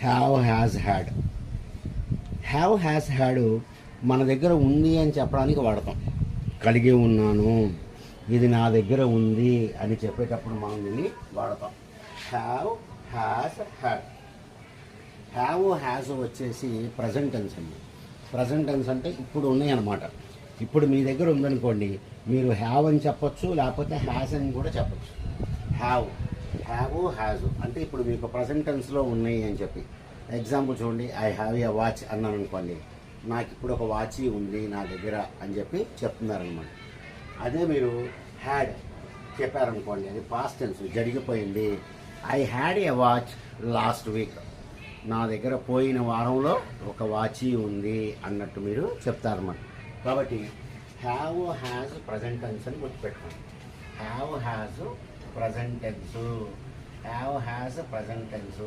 Have has had. Have has had మన దగ్గర ఉంది అని చెప్పడానికి వాడతాం. కలిగి ఉన్నాను, ఇది నా దగ్గర ఉంది అని చెప్పేటప్పుడు మనం దీన్ని వాడతాం. Have has had. Have has వచ్చేసి ప్రజెంట్ టెన్స్ అండి. ప్రజెంట్ టెన్స్ అంటే ఇప్పుడు ఉన్నాయి అన్నమాట. ఇప్పుడు మీ దగ్గర ఉందనుకోండి, మీరు హ్యావ్ అని చెప్పొచ్చు, లేకపోతే హ్యాజ్ అని కూడా చెప్పచ్చు. హ్యావ్ హ్యాజ్ అంటే ఇప్పుడు మీకు ప్రజెంట్ టెన్స్లో ఉన్నాయి అని చెప్పి. ఎగ్జాంపుల్ చూడండి, ఐ హ్యావ్ ఎ వాచ్ అన్నాను అనుకోండి, నాకు ఇప్పుడు ఒక వాచ్ ఉంది నా దగ్గర అని చెప్పి చెప్తున్నారనమాట. అదే మీరు హ్యాడ్ చెప్పారనుకోండి, అది పాస్ట్ టెన్స్, జరిగిపోయింది. I had a watch last week, నా దగ్గర పోయిన వారంలో ఒక వాచ్ ఉంది అన్నట్టు మీరు చెప్తారన్నమాట. కాబట్టి హ్యావ్ హ్యాజ్ ప్రజెంట్ టెన్స్ అని గుర్తుపెట్టుకోండి. Have has present tense, have has present tense.